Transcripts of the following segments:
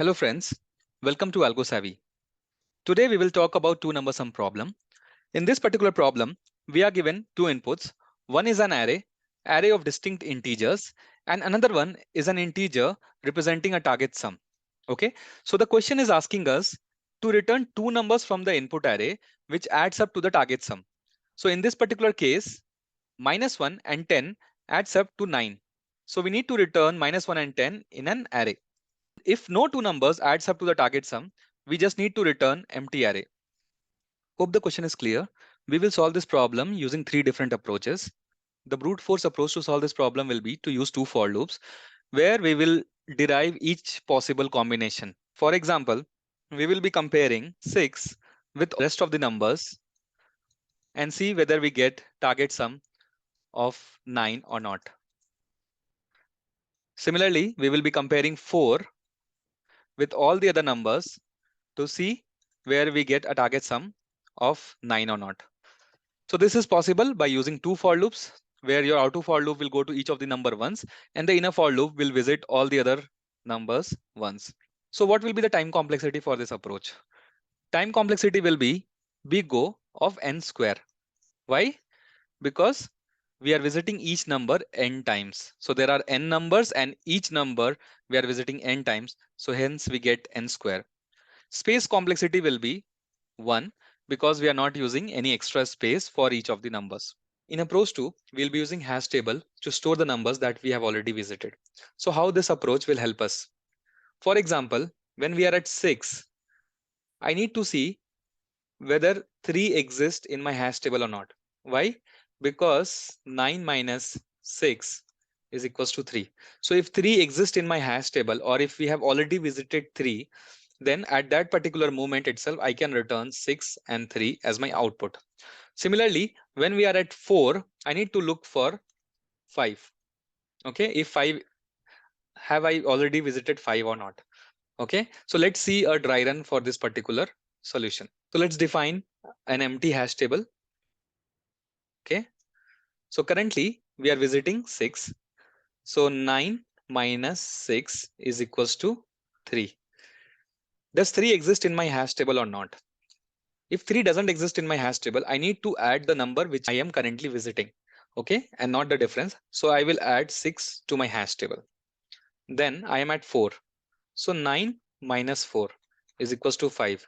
Hello friends, welcome to AlgoSavvy. Today we will talk about two-number sum problem. In this particular problem, we are given two inputs. One is an array of distinct integers, and another one is an integer representing a target sum. Okay, so the question is asking us to return two numbers from the input array which adds up to the target sum. So in this particular case, -1 and 10 adds up to 9. So we need to return -1 and 10 in an array. If no two numbers adds up to the target sum, we just need to return empty array. Hope the question is clear. We will solve this problem using three different approaches. The brute force approach to solve this problem will be to use two for loops, where we will derive each possible combination. For example, we will be comparing 6 with rest of the numbers and see whether we get target sum of 9 or not. Similarly, we will be comparing 4 with all the other numbers to see where we get a target sum of 9 or not. So this is possible by using two for loops, where your outer for loop will go to each of the number once and the inner for loop will visit all the other numbers once. So what will be the time complexity for this approach? Time complexity will be big O of n square. Why? Because we are visiting each number n times. So there are n numbers and each number we are visiting n times. So hence we get n square. Space complexity will be 1 because we are not using any extra space for each of the numbers. In approach 2, we'll be using hash table to store the numbers that we have already visited. So how this approach will help us? For example, when we are at 6, I need to see whether 3 exists in my hash table or not. Why? Because 9 minus 6 is equals to 3. So if 3 exists in my hash table, or if we have already visited 3, then at that particular moment itself, I can return 6 and 3 as my output. Similarly, when we are at 4, I need to look for 5. Okay, if 5, have I already visited 5 or not? Okay, so let's see a dry run for this particular solution. So let's define an empty hash table. Okay, so currently we are visiting 6. So 9 minus 6 is equals to 3. Does 3 exist in my hash table or not? If 3 doesn't exist in my hash table, I need to add the number which I am currently visiting. Okay, and not the difference. So I will add 6 to my hash table. Then I am at 4. So 9 minus 4 is equals to 5.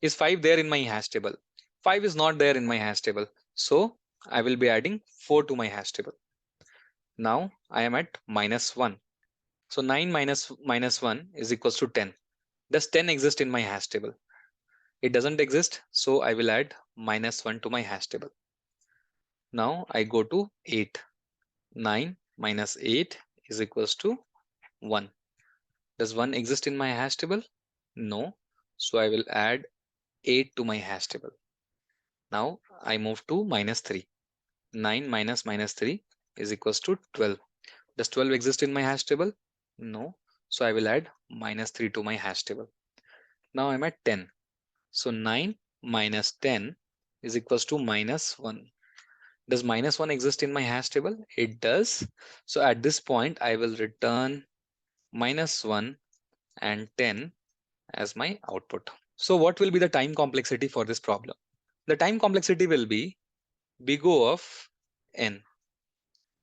Is 5 there in my hash table? 5 is not there in my hash table. So I will be adding 4 to my hash table. Now I am at minus 1. So 9 minus 1 is equals to 10. Does 10 exist in my hash table? It doesn't exist. So I will add minus 1 to my hash table. Now I go to 8. 9 minus 8 is equals to 1. Does 1 exist in my hash table? No. So I will add 8 to my hash table. Now I move to minus 3. 9 minus minus 3 is equals to 12. Does 12 exist in my hash table? No. So I will add minus 3 to my hash table. Now I'm at 10. So 9 minus 10 is equals to minus 1. Does minus 1 exist in my hash table? It does. So at this point, I will return minus 1 and 10 as my output. So what will be the time complexity for this problem? The time complexity will be big O of n.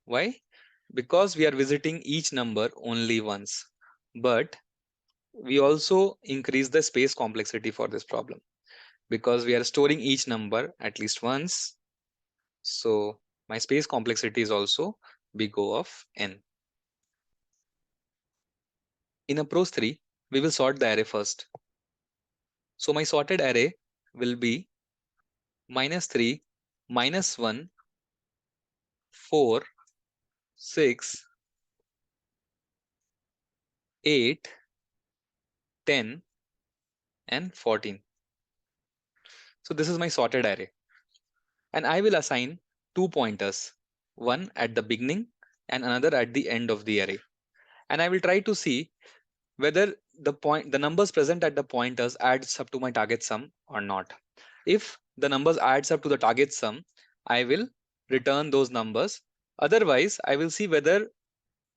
Why? Because we are visiting each number only once. But we also increase the space complexity for this problem because we are storing each number at least once. So my space complexity is also big O of n. In approach 3, we will sort the array first. So my sorted array will be minus 3, minus 1, 4, 6, 8, 10, and 14. So this is my sorted array. And I will assign two pointers, one at the beginning and another at the end of the array. And I will try to see whether the numbers present at the pointers adds up to my target sum or not. If the numbers adds up to the target sum, I will return those numbers. Otherwise, I will see whether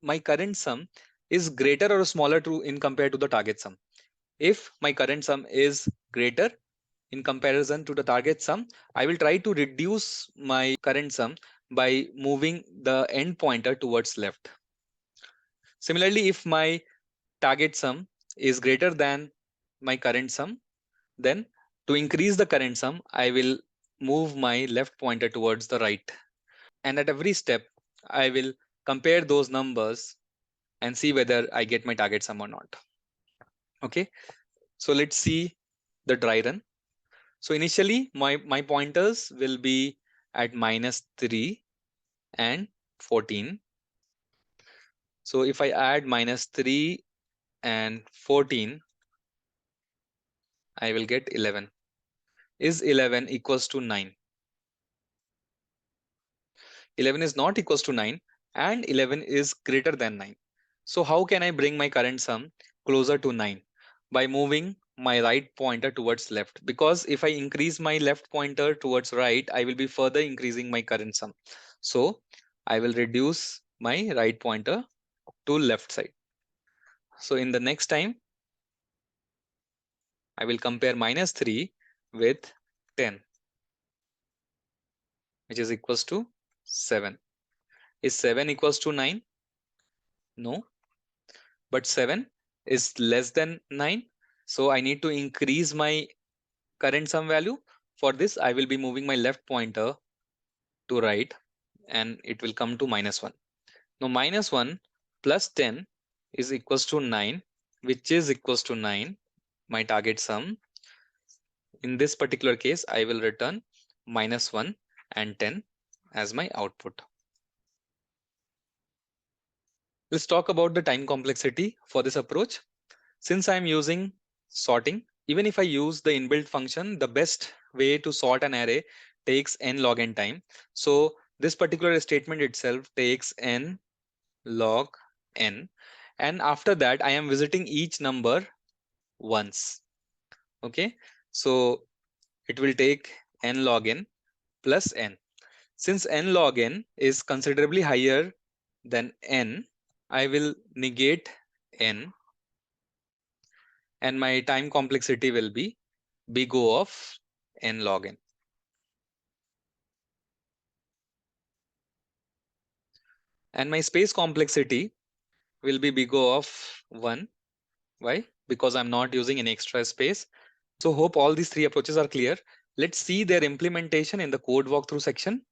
my current sum is greater or smaller to in compared to the target sum. If my current sum is greater in comparison to the target sum, I will try to reduce my current sum by moving the end pointer towards left. Similarly, if my target sum is greater than my current sum, then to increase the current sum, I will move my left pointer towards the right. And at every step, I will compare those numbers and see whether I get my target sum or not. Okay, so let's see the dry run. So initially, my pointers will be at -3 and 14. So if I add -3 and 14, I will get 11. Is 11 equals to 9? 11 is not equals to 9 and 11 is greater than 9. So how can I bring my current sum closer to 9? By moving my right pointer towards left. Because if I increase my left pointer towards right, I will be further increasing my current sum. So I will reduce my right pointer to left side. So in the next time, I will compare -3 with 10, which is equals to 7. Is 7 equals to 9? No, but 7 is less than 9. So I need to increase my current sum value. For this, I will be moving my left pointer to right and it will come to -1. Now -1 plus 10 is equals to 9, which is equals to 9, my target sum. In this particular case, I will return -1 and 10 as my output. Let's talk about the time complexity for this approach. Since I'm using sorting, even if I use the inbuilt function, the best way to sort an array takes n log n time. So this particular statement itself takes n log n. And after that, I am visiting each number once. Okay, so it will take n log n plus n. Since n log n is considerably higher than n, I will negate n and my time complexity will be big O of n log n. And my space complexity will be big O of 1. Why? Because I'm not using any extra space. So hope all these three approaches are clear. Let's see their implementation in the code walkthrough section.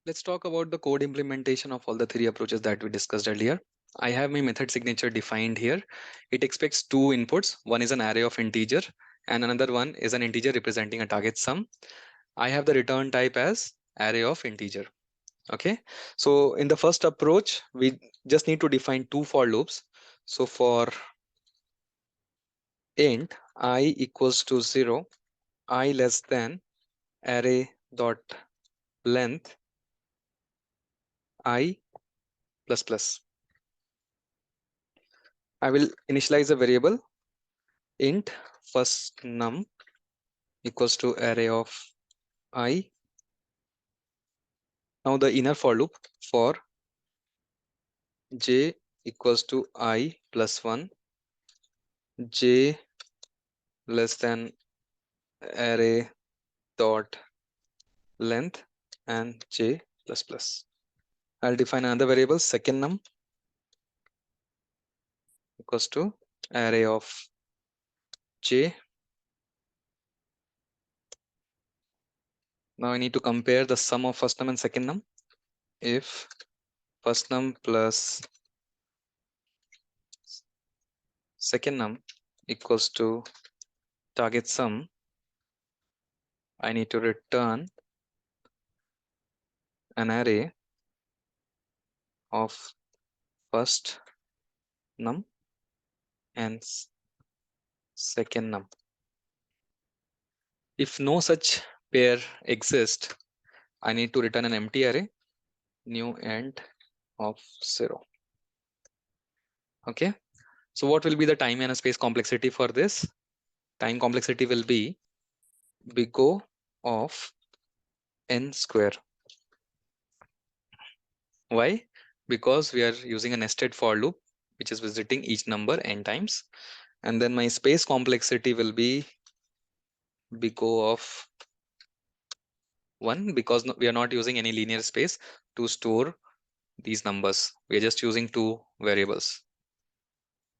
Let's talk about the code implementation of all the three approaches that we discussed earlier. I have my method signature defined here. It expects two inputs. One is an array of integer and another one is an integer representing a target sum. I have the return type as array of integer. Okay, so in the first approach, we just need to define two for loops. So for int I equals to 0, I less than array dot length I plus plus. I will initialize a variable int first num equals to array of I. Now the inner for loop for j equals to I plus 1, j less than array dot length and j plus plus. I'll define another variable second num equals to array of j. Now I need to compare the sum of first num and second num. If first num plus second num equals to target sum, I need to return an array of first num and second num. If no such pair exists, I need to return an empty array, new end of 0. Okay, so what will be the time and space complexity for this? Time complexity will be big O of n square. Why? because we are using a nested for loop, which is visiting each number n times. And then my space complexity will be big O of 1 because we are not using any linear space to store these numbers. We are just using two variables.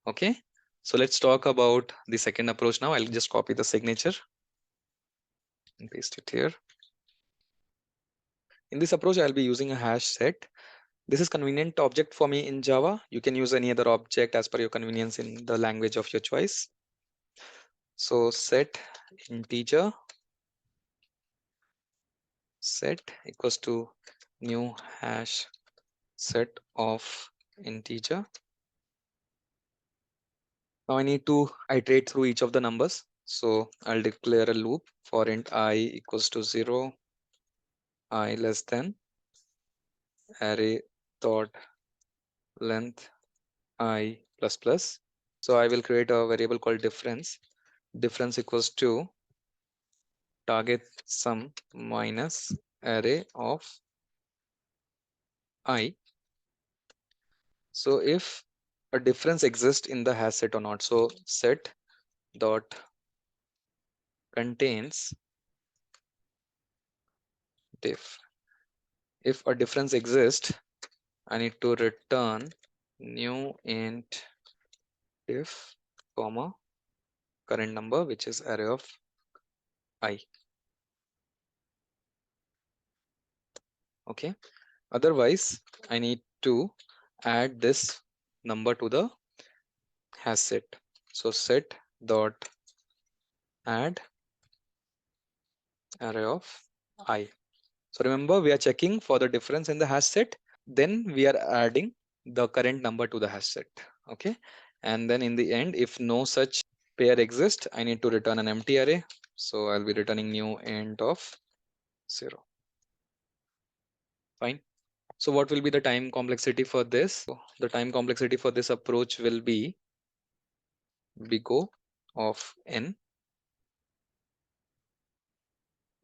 Okay. So let's talk about the second approach now. I'll just copy the signature and paste it here. In this approach, I'll be using a hash set. This is convenient object for me in Java. You can use any other object as per your convenience in the language of your choice. So set integer set equals to new hash set of integer. Now I need to iterate through each of the numbers. So I'll declare a loop for int I equals to 0, I less than array dot length I plus plus. So I will create a variable called difference. Difference equals to target sum minus array of I. So if a difference exists in the hash set or not, so set dot contains diff. If a difference exists, I need to return new int diff comma current number, which is array of I. Okay. Otherwise, I need to add this number to the hash set. So set dot add array of I. So remember, we are checking for the difference in the hash set. Then we are adding the current number to the hash set. Okay. And then in the end, if no such pair exists, I need to return an empty array. So I'll be returning new int of 0. Fine. So what will be the time complexity for this? So the time complexity for this approach will be big O of n,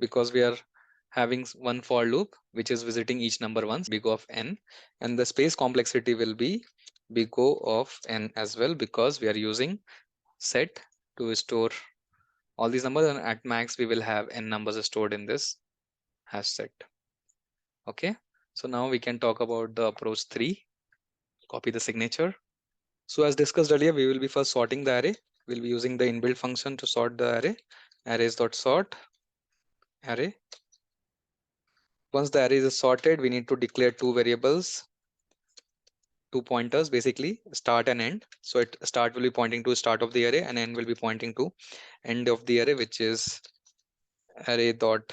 because we are having one for loop which is visiting each number once, big O of n, and the space complexity will be big O of n as well, because we are using set to store all these numbers, and at max we will have n numbers stored in this hash set. Okay, so now we can talk about the approach 3. Copy the signature. So as discussed earlier, we will be first sorting the array. We'll be using the inbuilt function to sort the array. Arrays.sort array. Once the array is sorted, we need to declare two variables, two pointers, basically start and end. So start will be pointing to start of the array, and end will be pointing to end of the array, which is array dot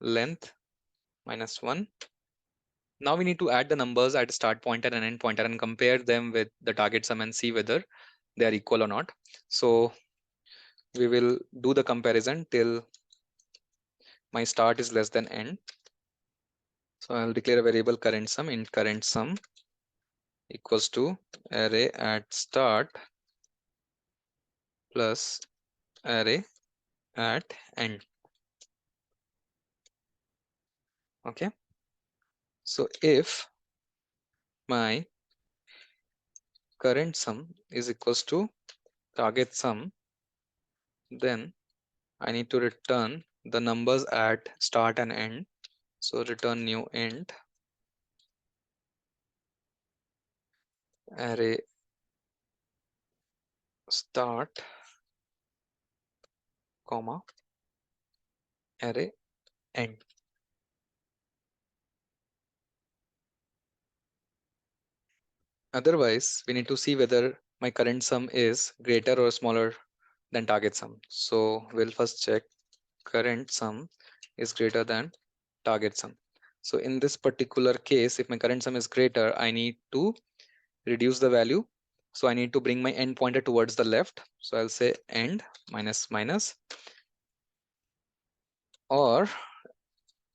length minus 1. Now we need to add the numbers at start pointer and end pointer and compare them with the target sum and see whether they are equal or not. So we will do the comparison till my start is less than end. So I'll declare a variable current sum, int current sum equals to array at start plus array at end. Okay. So if my current sum is equals to target sum, then I need to return the numbers at start and end. So return new int array start comma array end. Otherwise, we need to see whether my current sum is greater or smaller than target sum. So we'll first check current sum is greater than target sum. So in this particular case, if my current sum is greater, I need to reduce the value. So I need to bring my end pointer towards the left. So I'll say end minus minus, or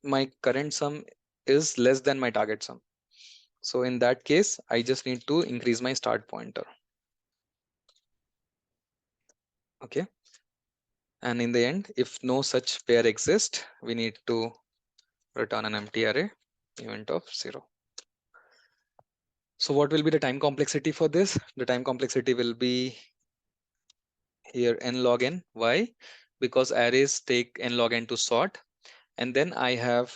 my current sum is less than my target sum. So in that case, I just need to increase my start pointer. Okay. And in the end, if no such pair exists, we need to return an empty array, event of 0. So what will be the time complexity for this? The time complexity will be here n log n. Why? Because arrays take n log n to sort, and then I have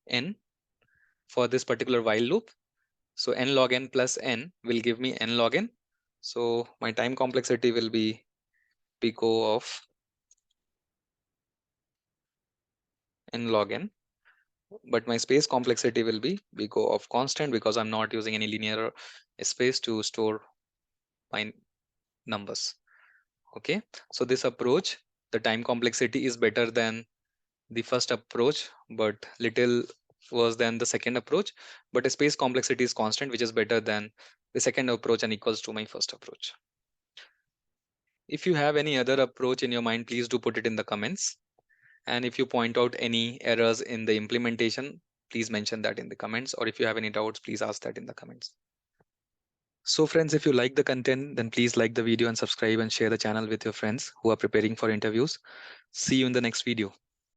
n for this particular while loop. So n log n plus n will give me n log n. So my time complexity will be O of n log n, but my space complexity will be O of constant because I'm not using any linear space to store my numbers. Okay, so this approach, the time complexity is better than the first approach, but little worse than the second approach. But the space complexity is constant, which is better than the second approach and equals to my first approach. If you have any other approach in your mind, please do put it in the comments. And if you point out any errors in the implementation, please mention that in the comments. Or if you have any doubts, please ask that in the comments. So friends, if you like the content, then please like the video and subscribe and share the channel with your friends who are preparing for interviews. See you in the next video.